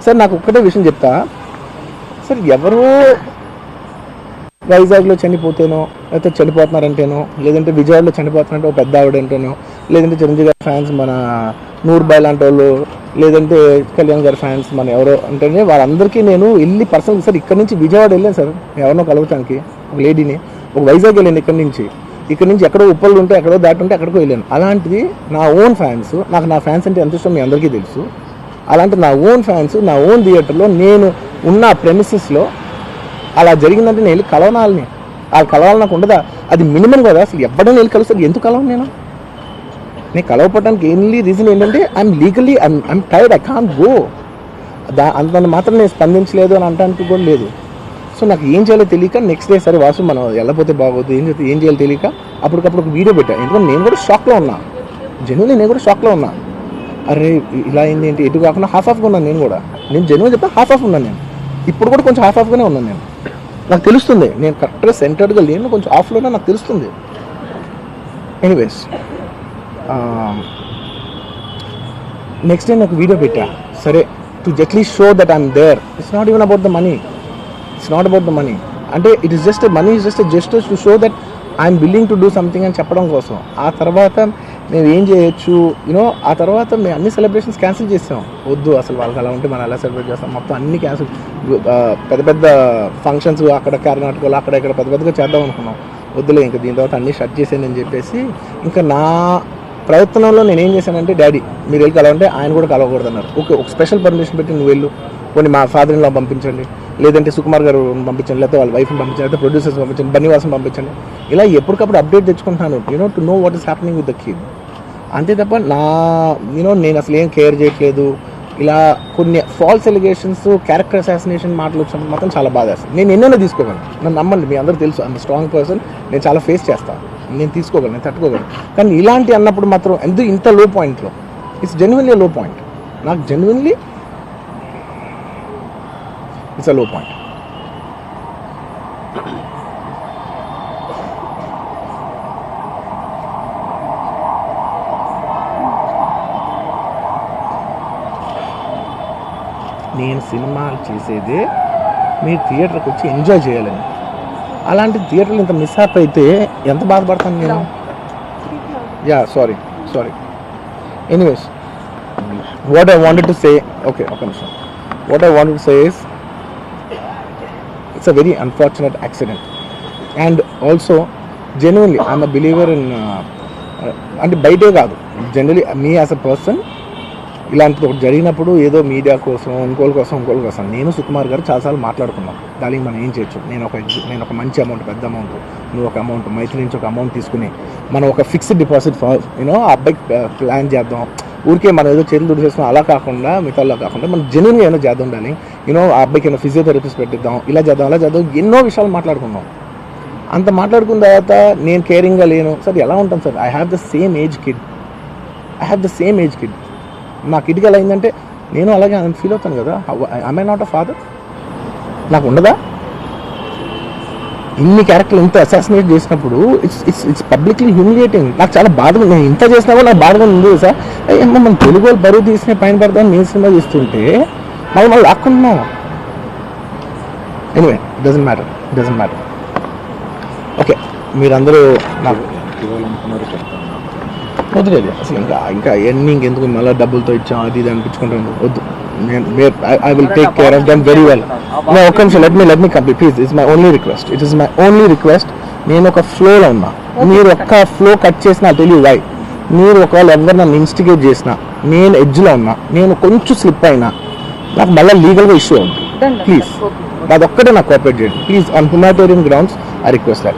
Sir నాకు ఒక్కటే విషయం చెప్తా సార్, ఎవరో వైజాగ్లో చనిపోతేనో, లేకపోతే చనిపోతున్నారంటేనో, లేదంటే విజయవాడలో చనిపోతున్నారంటే ఒక పెద్ద ఆవిడంటేనో, లేదంటే చిరంజీవి గారి ఫ్యాన్స్ మన నూర్బాయ్ లాంటి వాళ్ళు, లేదంటే కళ్యాణ్ గారి ఫ్యాన్స్ మన ఎవరో అంటేనే వాళ్ళందరికీ నేను వెళ్ళి పర్సనల్ సార్ ఇక్కడ నుంచి విజయవాడ వెళ్ళాను సార్ ఎవరినో కలవటానికి, ఒక లేడీని, ఒక వైజాగ్ వెళ్ళాను ఇక్కడ నుంచి ఎక్కడో ఉప్పలు ఉంటే ఎక్కడో దాటి ఉంటే ఎక్కడికో వెళ్ళాను. అలాంటిది నా ఓన్ ఫ్యాన్స్, నాకు నా ఫ్యాన్స్ అంటే ఎంత ఇష్టం మీ అందరికీ తెలుసు. అలాంటి నా ఓన్ ఫ్యాన్స్ నా ఓన్ థియేటర్లో నేను ఉన్న ప్రెమిసెస్లో అలా జరిగిందంటే నేను వెళ్ళి కలవనాలని, వాళ్ళు కలవాలి నాకు ఉండదా? అది మినిమం కదా. అసలు ఎవడైనా వెళ్ళి కలుస్తారు, ఎందుకు కలవను నేను కలవపడడానికి ఓన్లీ రీజన్ ఏంటంటే I'm legally I'm tired, I can't go. అంత మాత్రం నేను స్పందించలేదు అని అనడానికి కూడా లేదు. సో నాకు ఏం చేయాలో తెలియక నెక్స్ట్ డే సరే వాసు మనం వెళ్ళకపోతే బాగోదు, ఏం చేయాలో తెలియక అప్పటికప్పుడు ఒక వీడియో పెట్టాను. ఎందుకంటే నేను కూడా షాక్లో ఉన్నా, జెన్యున్లీ నేను కూడా షాక్లో ఉన్నా. అరే ఇలా అయింది ఏంటి, ఎటు కాకుండా హాఫ్ ఆఫ్గా ఉన్నాను నేను జెన్యున్ చెప్తా, హాఫ్ ఆఫ్ ఉన్నాను నేను. ఇప్పుడు కూడా కొంచెం హాఫ్ ఆఫ్గానే ఉన్నాను నేను. నాకు తెలుస్తుంది నేను కరెక్ట్గా సెంటర్డ్గా లేను, కొంచెం ఆఫ్లోనే నాకు తెలుస్తుంది. ఎనీవేస్ నెక్స్ట్ డే నాకు వీడియో పెట్టా, సరే to justly show that I'm there. It's not even about the money, it's not about the money. అంటే it is just money is just justice to show that I'm willing to do something అని చెప్పడం కోసం. ఆ తర్వాత మేము ఏం చేయొచ్చు ఆ తర్వాత మేము అన్ని సెలబ్రేషన్స్ క్యాన్సిల్ చేసాం. వద్దు అసలు వాళ్ళకి అలా ఉంటే మనం ఎలా సెలబ్రేట్ చేస్తాం, మొత్తం అన్ని క్యాన్సిల్. పెద్ద పెద్ద ఫంక్షన్స్ అక్కడ కర్ణాటకలో అక్కడ ఇక్కడ పెద్దగా చేద్దాం అనుకున్నాం. వద్దులే ఇంకా దీని తర్వాత అన్నీ షట్ చేసేయని చెప్పేసి ఇంకా నా ప్రయత్నంలో నేను ఏం చేశానంటే, డాడీ మీరు వెళ్ళి కలవంటే ఆయన కూడా కలవకూడదు అన్నారు. ఓకే, ఒక స్పెషల్ పర్మిషన్ పెట్టి నువ్వు వెళ్ళు, కొన్ని మా ఫాదర్ ఇన్ లా పంపించండి, లేదంటే సుకుమార్ గారు పంపించండి, లేకపోతే వాళ్ళ వైఫ్ని పంపించండి, లేకపోతే ప్రొడ్యూసర్స్ పంపించండి, బన్నీవాసం పంపించండి. ఇలా ఎప్పటికప్పుడు అప్డేట్ తెచ్చుకుంటున్నాను to know what is happening with the kid. అంతే తప్ప నేను అసలు ఏం కేర్ చేయట్లేదు. ఇలా కొన్ని ఫాల్స్ ఎలిగేషన్స్, క్యారెక్టర్ అసాసినేషన్ మాటలు వచ్చినప్పుడు మాత్రం చాలా బాధ వేస్తుంది. నేను ఎన్నైనా తీసుకోగలను, నన్ను నమ్మండి, మీ అందరూ తెలుసు ఐఎమ్ స్ట్రాంగ్ పర్సన్, నేను చాలా ఫేస్ చేస్తాను, నేను తీసుకోగలను, నేను తట్టుకోగలను. కానీ ఇలాంటి అన్నప్పుడు మాత్రం ఇంత లో పాయింట్లో ఇట్స్ జెన్యున్లీ లో పాయింట్. నాకు జెన్యున్లీ ఇట్స్ అ లో పాయింట్. నేను సినిమాలు చేసేదే మీరు థియేటర్కి వచ్చి ఎంజాయ్ చేయాలని. అలాంటి థియేటర్లు ఇంత మిస్ అప్ అయితే ఎంత బాధపడతాను నేను. Sorry anyways what I wanted to say, okay ఒక నిమిషం, what I wanted to say is it's a very unfortunate accident. And also genuinely I'm a believer in, అంటే బయటే కాదు, generally me as a person ఇలాంటిది ఒకటి జరిగినప్పుడు ఏదో media కోసం ఇంకోళ్ళ కోసం నేను సుకుమార్ గారు చాలాసార్లు మాట్లాడుకున్నాం, దానికి మనం ఏం చేయొచ్చు. నేను ఒక మంచి అమౌంట్, పెద్ద అమౌంట్, నువ్వు ఒక అమౌంట్, మైత్రి నుంచి ఒక అమౌంట్ తీసుకుని మనం ఒక ఫిక్స్డ్ డిపాజిట్ ఆ అబ్బాయికి ప్లాన్ చేద్దాం. ఊరికే మనం ఏదో చేతులు దుడిచేస్తున్నాం అలా కాకుండా, మిగతాలో కాకుండా మనం జెన్యున్గా ఏమైనా చేద్దాం ఉండాలి. ఆ అబ్బాయికి ఏమైనా ఫిజియోథెరపిస్ట్ పెట్టిద్దాం, ఇలా చేద్దాం, ఎన్నో విషయాలు మాట్లాడుకున్నాం. అంత మాట్లాడుకున్న తర్వాత నేను కేరింగ్గా లేను సార్, ఎలా ఉంటాను sir? I have the same age kid. నా కిడ్కి ఎలా అయిందంటే నేను అలాగే ఫీల్ అవుతాను కదా. I not a father? నాకు ఉండదా? ఇన్ని క్యారెక్టర్లు ఇంత అసాసినేట్ చేసినప్పుడు ఇట్స్ పబ్లిక్లీ హ్యూమిలియేటింగ్. నాకు చాలా బాధగా, నేను ఇంత చేసినా కూడా నాకు బాధగా ఉంది సార్. మనం తెలుగు వాళ్ళు బరువు తీసిన పైన పడదాం నేను సినిమా తీస్తుంటే మళ్ళీ లాక్కున్నాం. Anyway doesn't matter. ఓకే, మీరందరూ నాకు వద్దులేదు అసలు, ఇంకా ఎన్ని ఇంకెందుకు మళ్ళీ డబ్బులతో ఇచ్చాం అది ఇది అనిపించుకుంటాను, వద్దు. I will take care of them very well. No, ఒక్క నిమిషం, let me complete please. It's my only request. నేను ఒక ఫ్లోలో ఉన్నా, మీరు ఒక్క ఫ్లో కట్ చేసినా I'll tell you why. మీరు ఒకవేళ ఎవరు నన్ను ఇన్స్టిగేట్ చేసినా, నేను ఎడ్జ్లో ఉన్నా, నేను కొంచెం స్లిప్ అయినా నాకు మళ్ళీ లీగల్గా ఇష్యూ ఉంది. ప్లీజ్ అదొక్కటే నాకు కోఆపరేట్ చేయండి please. On humanitarian grounds I request that.